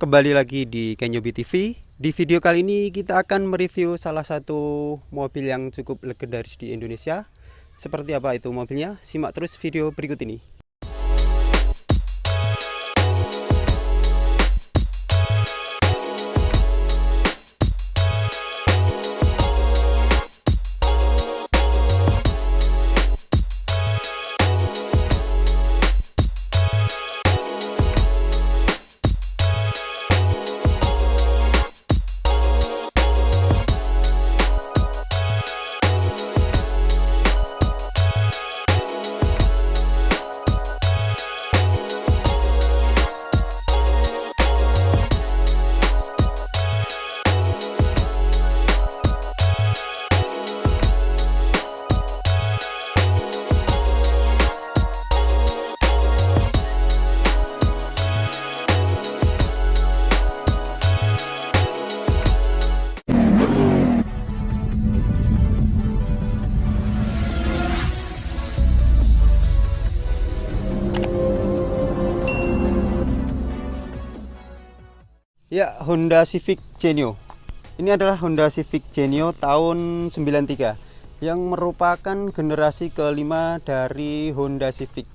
Kembali lagi di Kenyobi TV. Di video kali ini kita akan mereview salah satu mobil yang cukup legendaris di Indonesia. Seperti apa itu mobilnya? Simak terus video berikut ini. Ya, Honda Civic Genio. Ini adalah Honda Civic Genio tahun 93 yang merupakan generasi kelima dari Honda Civic.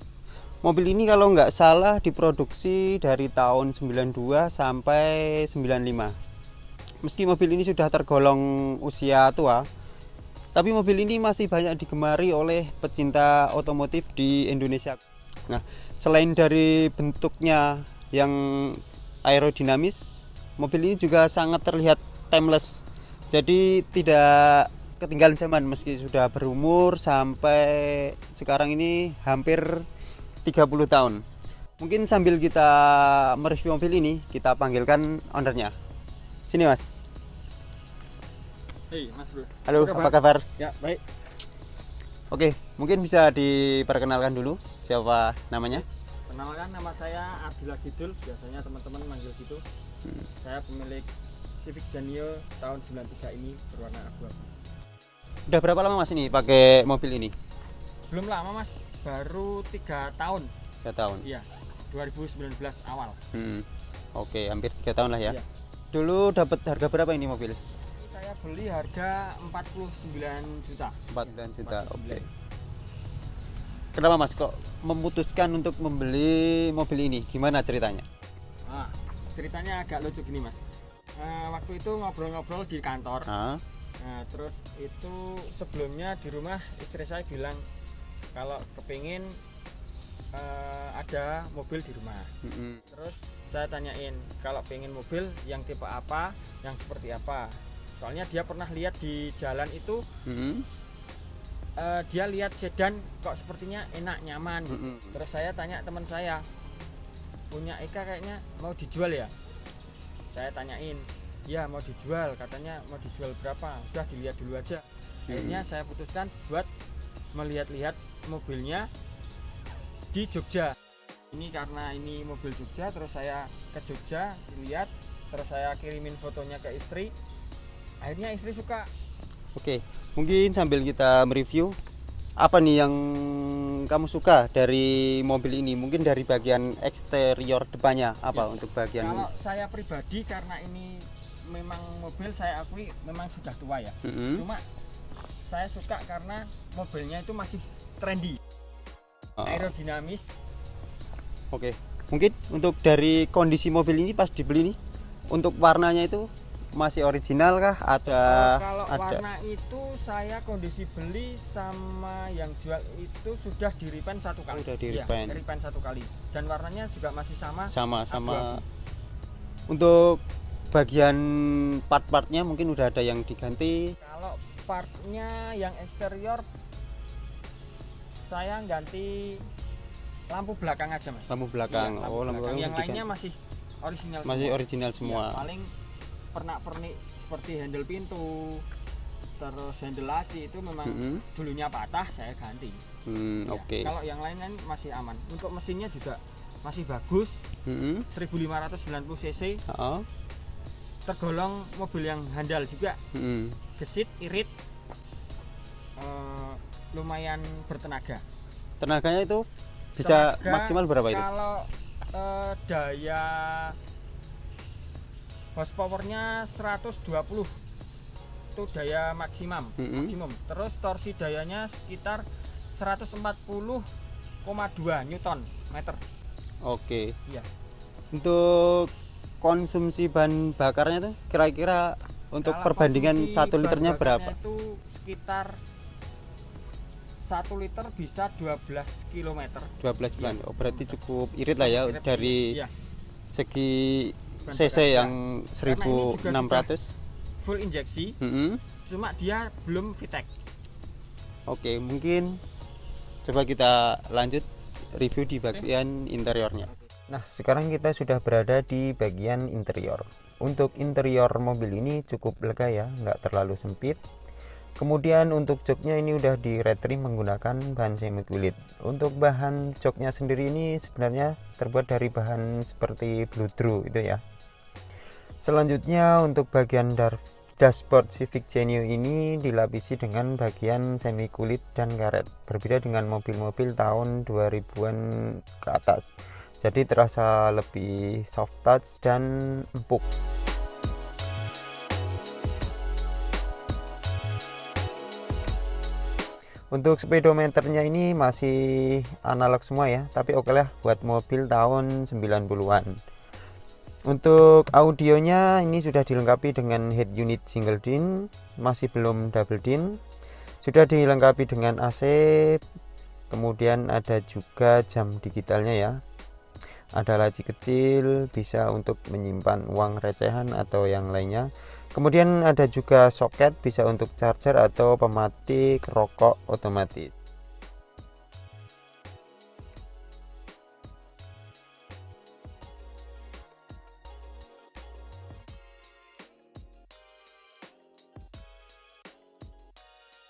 Mobil ini kalau nggak salah diproduksi dari tahun 92 sampai 95. Meski mobil ini sudah tergolong usia tua, tapi mobil ini masih banyak digemari oleh pecinta otomotif di Indonesia. Nah, selain dari bentuknya yang aerodinamis, mobil ini juga sangat terlihat timeless. Jadi tidak ketinggalan zaman meski sudah berumur sampai sekarang ini hampir 30 tahun. Mungkin sambil kita mereview mobil ini, kita panggilkan ownernya. Sini Mas. Hei Mas Bro. Halo, apa kabar? Ya, baik. Oke, mungkin bisa diperkenalkan dulu siapa namanya? Perkenalkan, nama saya Abdullah Kidul, biasanya teman-teman manggil gitu. Saya pemilik Civic Genio tahun 93 ini berwarna abu-abu. Udah berapa lama Mas ini pakai mobil ini? Belum lama Mas, baru 3 tahun. 3 tahun. Iya, 2019 awal. Oke, hampir 3 tahun lah ya. Iya. Dulu dapat harga berapa ini mobil? Ini saya beli harga 49 juta. 49 juta. 49. Oke. Kenapa Mas kok memutuskan untuk membeli mobil ini? Gimana ceritanya? Nah, ceritanya agak lucu gini Mas. Waktu itu ngobrol-ngobrol di kantor. Nah, terus itu sebelumnya di rumah istri saya bilang kalau kepingin ada mobil di rumah. Terus saya tanyain kalau pengen mobil yang tipe apa, yang seperti apa. Soalnya dia pernah lihat di jalan itu. Dia lihat sedan kok sepertinya enak, nyaman. Terus saya tanya teman saya, punya Eka kayaknya mau dijual ya. Saya tanyain, ya mau dijual, katanya mau dijual berapa, udah dilihat dulu aja. Akhirnya saya putuskan buat melihat-lihat mobilnya di Jogja. Ini karena ini mobil Jogja, terus saya ke Jogja lihat, terus saya kirimin fotonya ke istri. Akhirnya istri suka. Oke, mungkin sambil kita mereview, apa nih yang kamu suka dari mobil ini? Mungkin dari bagian eksterior depannya apa Ya, untuk bagian? Kalau saya pribadi karena ini memang mobil saya akui memang sudah tua ya. Cuma saya suka karena mobilnya itu masih trendy, aerodinamis. Oke, mungkin untuk dari kondisi mobil ini pas dibeli nih, untuk warnanya itu masih original kah? Kalau warna itu saya kondisi beli sama yang jual itu sudah di repaint 1 kali. Sudah di ya, repaint. repaint 1 kali. Dan warnanya juga masih sama. Sama. Abu-abu. Untuk bagian part-partnya mungkin udah ada yang diganti. Kalau partnya yang eksterior saya ganti lampu belakang aja Mas. Lampu belakang. Iya, lampu belakang yang diganti. lainnya masih original. Masih semua. original semua. Ya, paling pernak-pernik seperti handle pintu, terus handle laci itu memang dulunya patah, saya ganti. Ya, Oke. kalau yang lain masih aman. Untuk mesinnya juga masih bagus. 1590 cc. Tergolong mobil yang handal juga. Gesit, irit, lumayan bertenaga. Tenaganya itu bisa Tenaga, maksimal berapa itu? Kalau daya horsepowernya 120 itu daya maksimum. Terus torsi dayanya sekitar 140,2 Newton meter. Oke. Iya. Untuk konsumsi bahan bakarnya tuh kira-kira untuk Kalau perbandingan konsumsi 1 liternya bahan berapa? bakarnya itu sekitar 1 liter bisa 12 km. 12 bulan. Oh, berarti cukup irit lah ya dari Iya. segi Bahan cc bakar, yang Karena ini juga 1600. full injeksi, cuma dia belum VTEC. Oke, mungkin coba kita lanjut review di bagian interiornya. Nah, sekarang kita sudah berada di bagian interior. Untuk interior mobil ini cukup lega ya, nggak terlalu sempit. Kemudian untuk joknya ini udah di red trim menggunakan bahan semi kulit. Untuk bahan joknya sendiri ini sebenarnya terbuat dari bahan seperti bludru itu ya. Selanjutnya untuk bagian dashboard Civic Genio ini dilapisi dengan bagian semi kulit dan karet. Berbeda dengan mobil-mobil tahun 2000-an ke atas. Jadi terasa lebih soft touch dan empuk. Untuk speedometernya ini masih analog semua ya, tapi oke lah buat mobil tahun 90-an. Untuk audionya ini sudah dilengkapi dengan head unit single din, masih belum double din. Sudah dilengkapi dengan AC, kemudian ada juga jam digitalnya ya. Ada laci kecil, bisa untuk menyimpan uang recehan atau yang lainnya. Kemudian ada juga soket, bisa untuk charger atau pematik rokok otomatis.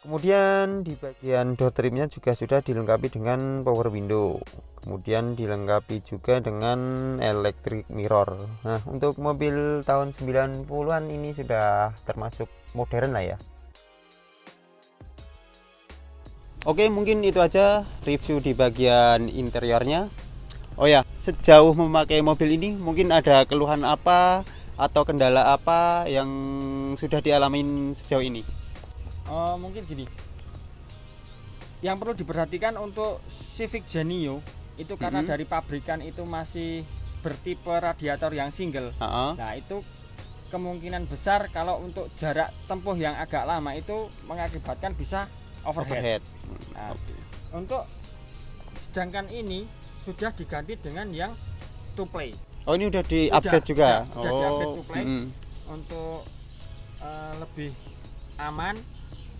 Kemudian di bagian door trimnya juga sudah dilengkapi dengan power window. Kemudian dilengkapi juga dengan electric mirror. Nah, untuk mobil tahun 90-an ini sudah termasuk modern lah ya. Oke, mungkin itu aja review di bagian interiornya. Oh ya, sejauh memakai mobil ini mungkin ada keluhan apa atau kendala apa yang sudah dialamin sejauh ini? Mungkin gini, yang perlu diperhatikan untuk Civic Genio itu karena dari pabrikan itu masih bertipe radiator yang single. Nah, itu kemungkinan besar kalau untuk jarak tempuh yang agak lama itu mengakibatkan bisa overhead. Nah, untuk sedangkan ini sudah diganti dengan yang to play. Oh, ini udah di-upgrade juga. Sudah di-upgrade to play untuk lebih aman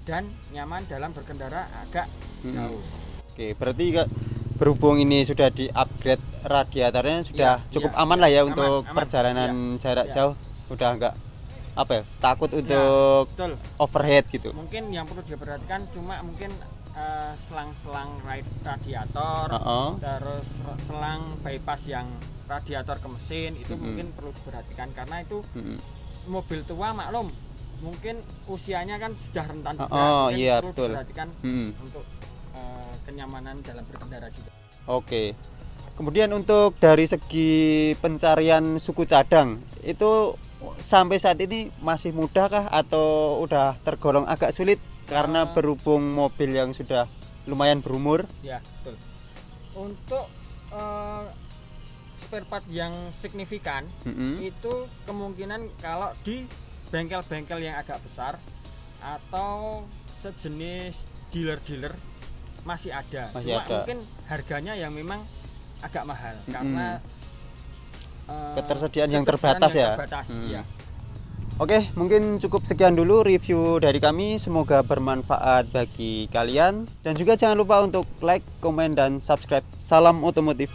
dan nyaman dalam berkendara agak jauh. Oke, berarti berhubung ini sudah di-upgrade radiatornya sudah cukup aman lah ya untuk perjalanan jarak jauh. Udah enggak takut untuk overhead gitu. Mungkin yang perlu diperhatikan cuma mungkin selang-selang radiator, terus selang bypass yang radiator ke mesin itu mungkin perlu diperhatikan karena itu mobil tua maklum mungkin usianya kan sudah rentan juga. Iya, perlu betul. diperhatikan untuk kenyamanan dalam berkendara juga. Oke. Kemudian untuk dari segi pencarian suku cadang itu sampai saat ini masih mudahkah atau udah tergolong agak sulit karena berhubung mobil yang sudah lumayan berumur? Ya, betul. Untuk spare part yang signifikan itu kemungkinan kalau di bengkel-bengkel yang agak besar atau sejenis dealer-dealer masih ada. Mungkin harganya yang memang agak mahal karena ketersediaan yang terbatas ya. Ya. Oke, mungkin cukup sekian dulu review dari kami. Semoga bermanfaat bagi kalian dan juga jangan lupa untuk like, komen dan subscribe. Salam otomotif.